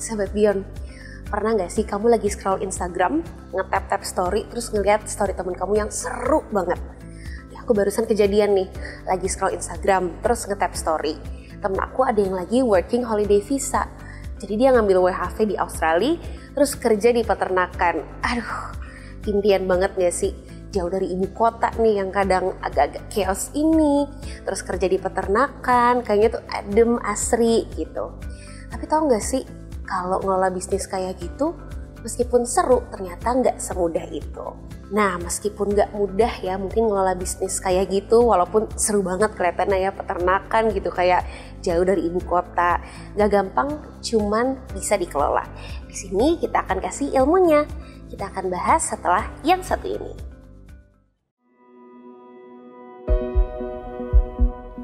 Sahabat Beyond, pernah nggak sih kamu lagi scroll Instagram, nge-tap story, terus ngeliat story temen kamu yang seru banget? Ya, aku barusan kejadian nih, lagi scroll Instagram, terus nge-tap story. Temen aku ada yang lagi working holiday visa. Jadi dia ngambil WHV di Australia, terus kerja di peternakan. Aduh, impian banget gak sih? Jauh dari ibu kota nih yang kadang agak-agak chaos ini, terus kerja di peternakan, kayaknya tuh adem, asri gitu. Tapi tahu gak sih, kalau ngelola bisnis kayak gitu, meskipun seru, ternyata nggak semudah itu. Nah, meskipun nggak mudah ya, mungkin ngelola bisnis kayak gitu, walaupun seru banget kelihatannya ya, peternakan gitu, kayak jauh dari ibu kota. Nggak gampang, cuman bisa dikelola. Di sini kita akan kasih ilmunya. Kita akan bahas setelah yang satu ini.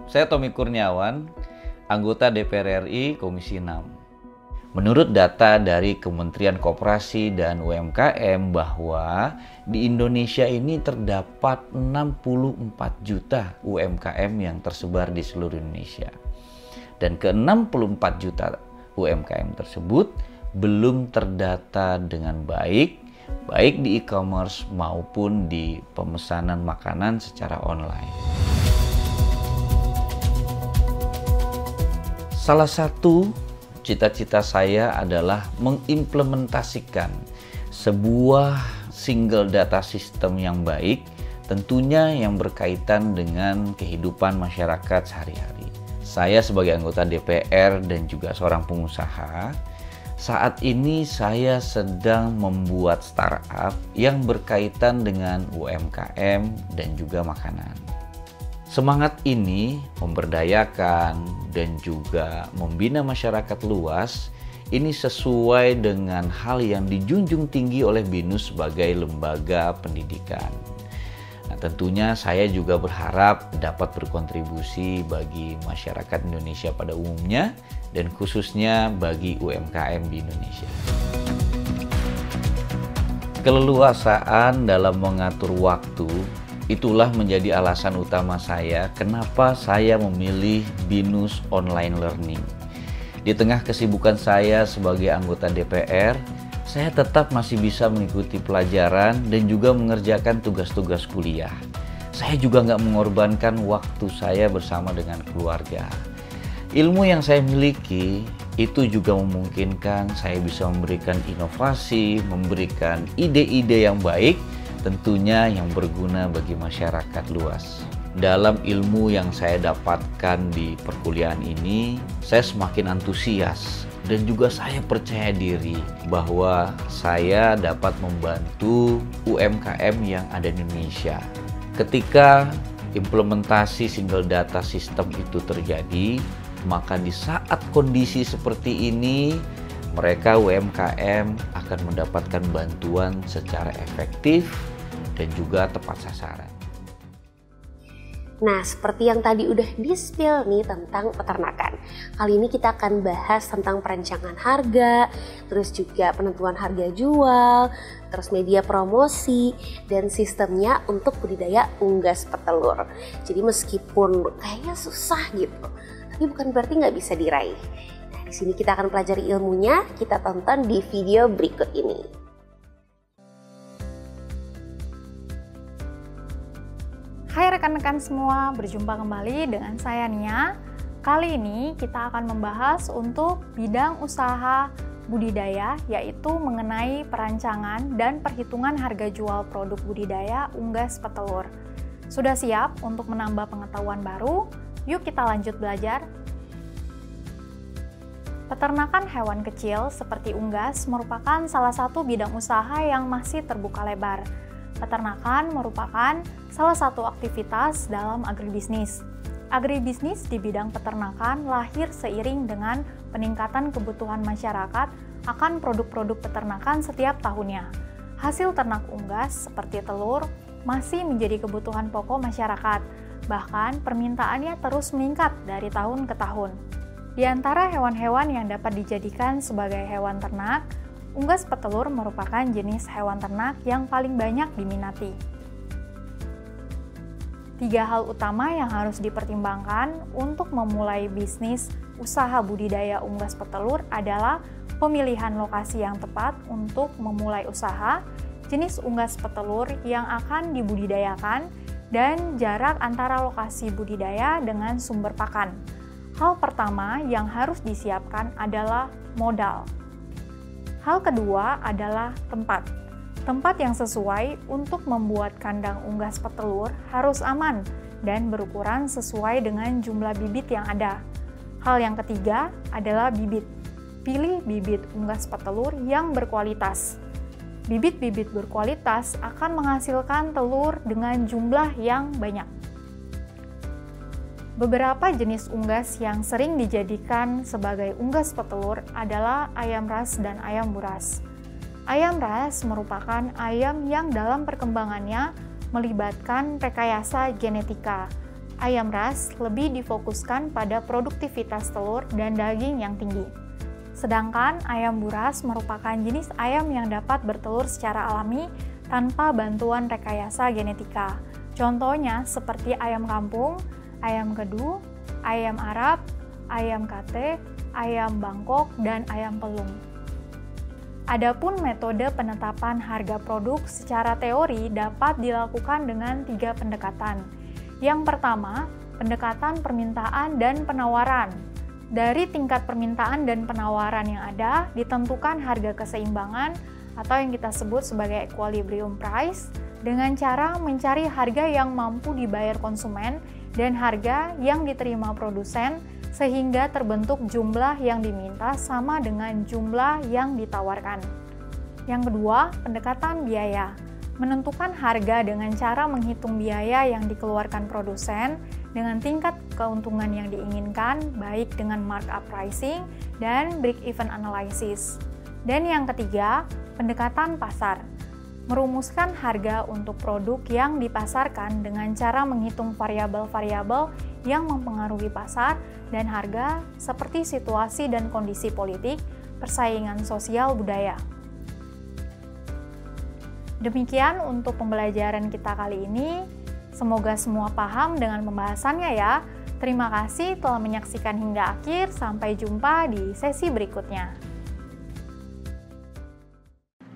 Saya Tommy Kurniawan, anggota DPR RI Komisi 6. Menurut data dari Kementerian Koperasi dan UMKM bahwa di Indonesia ini terdapat 64 juta UMKM yang tersebar di seluruh Indonesia. Dan ke-64 juta UMKM tersebut belum terdata dengan baik di e-commerce maupun di pemesanan makanan secara online. Salah satu cita-cita saya adalah mengimplementasikan sebuah single data system yang baik, tentunya yang berkaitan dengan kehidupan masyarakat sehari-hari. Saya sebagai anggota DPR dan juga seorang pengusaha, saat ini saya sedang membuat startup yang berkaitan dengan UMKM dan juga makanan. Semangat ini memberdayakan dan juga membina masyarakat luas ini sesuai dengan hal yang dijunjung tinggi oleh BINUS sebagai lembaga pendidikan. Nah, tentunya saya juga berharap dapat berkontribusi bagi masyarakat Indonesia pada umumnya dan khususnya bagi UMKM di Indonesia. Keleluasaan dalam mengatur waktu itulah menjadi alasan utama saya kenapa saya memilih BINUS Online Learning. Di tengah kesibukan saya sebagai anggota DPR, saya tetap masih bisa mengikuti pelajaran dan juga mengerjakan tugas-tugas kuliah. Saya juga nggak mengorbankan waktu saya bersama dengan keluarga. Ilmu yang saya miliki itu juga memungkinkan saya bisa memberikan inovasi, memberikan ide-ide yang baik, tentunya yang berguna bagi masyarakat luas. Dalam ilmu yang saya dapatkan di perkuliahan ini, saya semakin antusias dan juga saya percaya diri bahwa saya dapat membantu UMKM yang ada di Indonesia. Ketika implementasi single data system itu terjadi, maka di saat kondisi seperti ini, mereka UMKM akan mendapatkan bantuan secara efektif dan juga tepat sasaran. Nah, seperti yang tadi udah di-spill nih tentang peternakan. Kali ini kita akan bahas tentang perencanaan harga, terus juga penentuan harga jual, terus media promosi, dan sistemnya untuk budidaya unggas petelur. Jadi meskipun kayaknya susah gitu, tapi bukan berarti nggak bisa diraih. Nah, di sini kita akan pelajari ilmunya, kita tonton di video berikut ini. Hai rekan-rekan semua, berjumpa kembali dengan saya Nia. Kali ini kita akan membahas untuk bidang usaha budidaya, yaitu mengenai perancangan dan perhitungan harga jual produk budidaya unggas petelur. Sudah siap untuk menambah pengetahuan baru? Yuk kita lanjut belajar. Peternakan hewan kecil seperti unggas merupakan salah satu bidang usaha yang masih terbuka lebar. Peternakan merupakan salah satu aktivitas dalam agribisnis. Agribisnis di bidang peternakan lahir seiring dengan peningkatan kebutuhan masyarakat akan produk-produk peternakan setiap tahunnya. Hasil ternak unggas seperti telur masih menjadi kebutuhan pokok masyarakat, bahkan permintaannya terus meningkat dari tahun ke tahun. Di antara hewan-hewan yang dapat dijadikan sebagai hewan ternak, unggas petelur merupakan jenis hewan ternak yang paling banyak diminati. 3 hal utama yang harus dipertimbangkan untuk memulai bisnis usaha budidaya unggas petelur adalah pemilihan lokasi yang tepat untuk memulai usaha, jenis unggas petelur yang akan dibudidayakan, dan jarak antara lokasi budidaya dengan sumber pakan. Hal pertama yang harus disiapkan adalah modal. Hal kedua adalah tempat. Tempat yang sesuai untuk membuat kandang unggas petelur harus aman dan berukuran sesuai dengan jumlah bibit yang ada. Hal yang ketiga adalah bibit. Pilih bibit unggas petelur yang berkualitas. Bibit-bibit berkualitas akan menghasilkan telur dengan jumlah yang banyak. Beberapa jenis unggas yang sering dijadikan sebagai unggas petelur adalah ayam ras dan ayam buras. Ayam ras merupakan ayam yang dalam perkembangannya melibatkan rekayasa genetika. Ayam ras lebih difokuskan pada produktivitas telur dan daging yang tinggi. Sedangkan ayam buras merupakan jenis ayam yang dapat bertelur secara alami tanpa bantuan rekayasa genetika. Contohnya seperti ayam kampung, ayam kedu, ayam Arab, ayam kate, ayam Bangkok, dan ayam pelung. Adapun metode penetapan harga produk secara teori dapat dilakukan dengan 3 pendekatan. Yang pertama, pendekatan permintaan dan penawaran. Dari tingkat permintaan dan penawaran yang ada, ditentukan harga keseimbangan atau yang kita sebut sebagai equilibrium price dengan cara mencari harga yang mampu dibayar konsumen dan harga yang diterima produsen sehingga terbentuk jumlah yang diminta sama dengan jumlah yang ditawarkan. Yang kedua, pendekatan biaya. Menentukan harga dengan cara menghitung biaya yang dikeluarkan produsen dengan tingkat keuntungan yang diinginkan, baik dengan markup pricing dan break-even analysis. Dan yang ketiga, pendekatan pasar. Merumuskan harga untuk produk yang dipasarkan dengan cara menghitung variabel-variabel yang mempengaruhi pasar dan harga seperti situasi dan kondisi politik, persaingan sosial budaya. Demikian untuk pembelajaran kita kali ini. Semoga semua paham dengan pembahasannya ya. Terima kasih telah menyaksikan hingga akhir. Sampai jumpa di sesi berikutnya.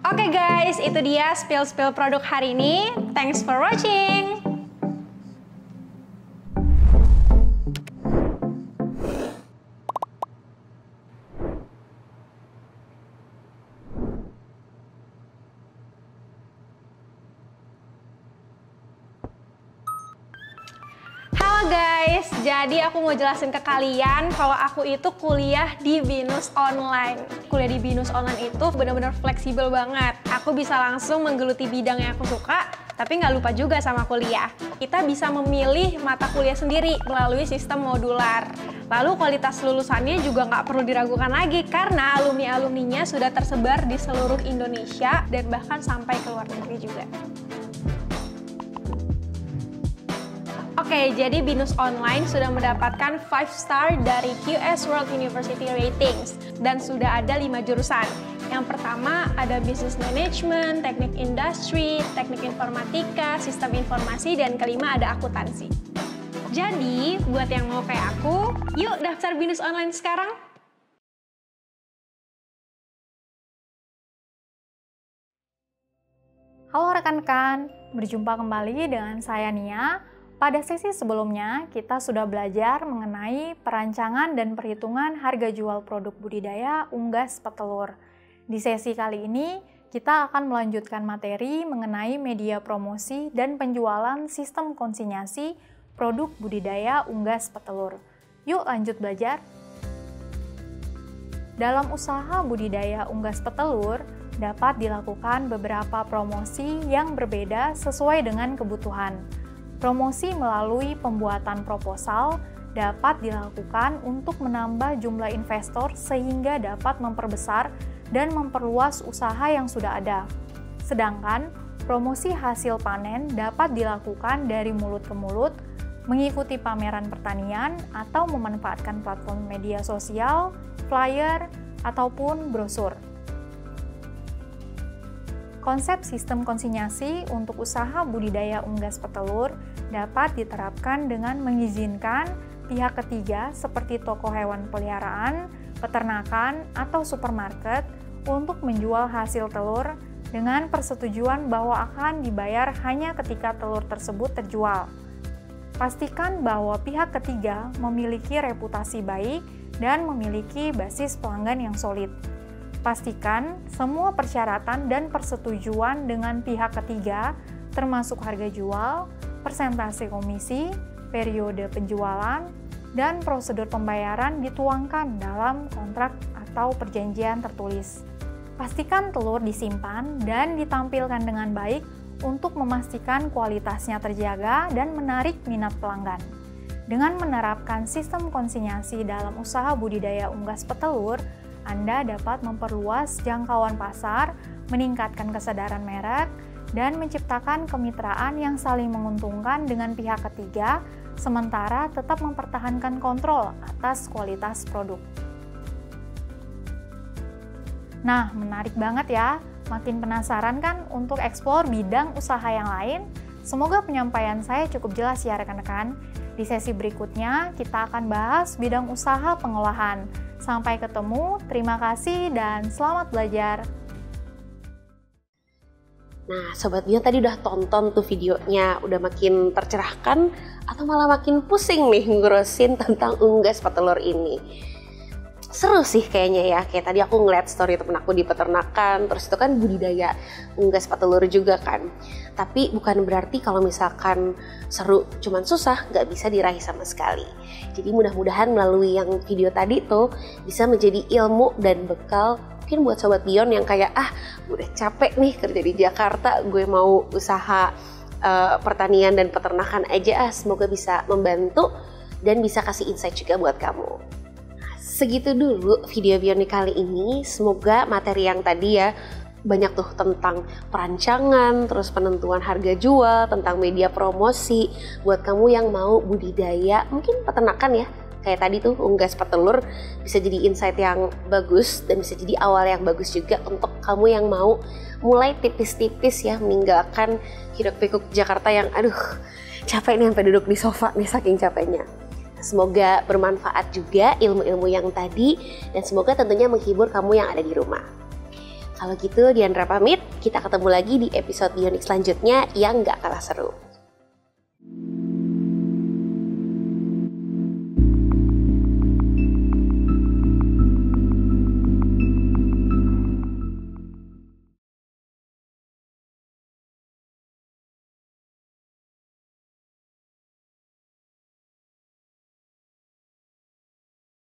Oke guys, itu dia spill produk hari ini. Thanks for watching. Halo guys, jadi aku mau jelasin ke kalian kalau aku itu kuliah di Binus Online. Kuliah di Binus Online itu benar-benar fleksibel banget. Aku bisa langsung menggeluti bidang yang aku suka, tapi nggak lupa juga sama kuliah. Kita bisa memilih mata kuliah sendiri melalui sistem modular. Lalu kualitas lulusannya juga nggak perlu diragukan lagi karena alumni-alumninya sudah tersebar di seluruh Indonesia dan bahkan sampai ke luar negeri juga. Oke, jadi Binus Online sudah mendapatkan 5 star dari QS World University Ratings dan sudah ada 5 jurusan. Yang pertama ada Business Management, Teknik Industri, Teknik Informatika, Sistem Informasi, dan kelima ada Akuntansi. Jadi, buat yang mau kayak aku, yuk daftar Binus Online sekarang. Halo rekan-rekan, berjumpa kembali dengan saya Nia. Pada sesi sebelumnya, kita sudah belajar mengenai perancangan dan perhitungan harga jual produk budidaya unggas petelur. Di sesi kali ini, kita akan melanjutkan materi mengenai media promosi dan penjualan sistem konsinyasi produk budidaya unggas petelur. Yuk lanjut belajar. Dalam usaha budidaya unggas petelur, dapat dilakukan beberapa promosi yang berbeda sesuai dengan kebutuhan. Promosi melalui pembuatan proposal dapat dilakukan untuk menambah jumlah investor sehingga dapat memperbesar dan memperluas usaha yang sudah ada. Sedangkan promosi hasil panen dapat dilakukan dari mulut ke mulut, mengikuti pameran pertanian, atau memanfaatkan platform media sosial, flyer, ataupun brosur. Konsep sistem konsinyasi untuk usaha budidaya unggas petelur dapat diterapkan dengan mengizinkan pihak ketiga seperti toko hewan peliharaan, peternakan, atau supermarket untuk menjual hasil telur dengan persetujuan bahwa akan dibayar hanya ketika telur tersebut terjual. Pastikan bahwa pihak ketiga memiliki reputasi baik dan memiliki basis pelanggan yang solid. Pastikan semua persyaratan dan persetujuan dengan pihak ketiga, termasuk harga jual, persentase komisi, periode penjualan, dan prosedur pembayaran dituangkan dalam kontrak atau perjanjian tertulis. Pastikan telur disimpan dan ditampilkan dengan baik untuk memastikan kualitasnya terjaga dan menarik minat pelanggan. Dengan menerapkan sistem konsinyasi dalam usaha budidaya unggas petelur, Anda dapat memperluas jangkauan pasar, meningkatkan kesadaran merek, dan menciptakan kemitraan yang saling menguntungkan dengan pihak ketiga, sementara tetap mempertahankan kontrol atas kualitas produk. Nah, menarik banget ya. Makin penasaran kan untuk eksplor bidang usaha yang lain? Semoga penyampaian saya cukup jelas ya rekan-rekan. Di sesi berikutnya, kita akan bahas bidang usaha pengolahan. Sampai ketemu, terima kasih, dan selamat belajar. Nah, Sobat Bion tadi udah tonton tuh videonya, udah makin tercerahkan atau malah makin pusing nih ngurusin tentang unggas petelur ini? Seru sih kayaknya ya, kayak tadi aku ngeliat story temen aku di peternakan, terus itu kan budidaya unggas petelur juga kan. Tapi bukan berarti kalau misalkan seru cuman susah nggak bisa diraih sama sekali. Jadi mudah-mudahan melalui yang video tadi tuh bisa menjadi ilmu dan bekal mungkin buat Sobat Bion yang kayak udah capek nih kerja di Jakarta, gue mau usaha pertanian dan peternakan aja. Semoga bisa membantu dan bisa kasih insight juga buat kamu. Segitu dulu video Bionik kali ini. Semoga materi yang tadi ya banyak tuh tentang perancangan, terus penentuan harga jual, tentang media promosi buat kamu yang mau budidaya mungkin peternakan ya. Kayak tadi tuh unggas petelur bisa jadi insight yang bagus dan bisa jadi awal yang bagus juga untuk kamu yang mau mulai tipis-tipis ya meninggalkan hiruk-pikuk Jakarta yang capek nih sampai duduk di sofa nih saking capeknya. Semoga bermanfaat juga ilmu-ilmu yang tadi dan semoga tentunya menghibur kamu yang ada di rumah. Kalau gitu Diandra pamit, kita ketemu lagi di episode Bionik selanjutnya yang gak kalah seru.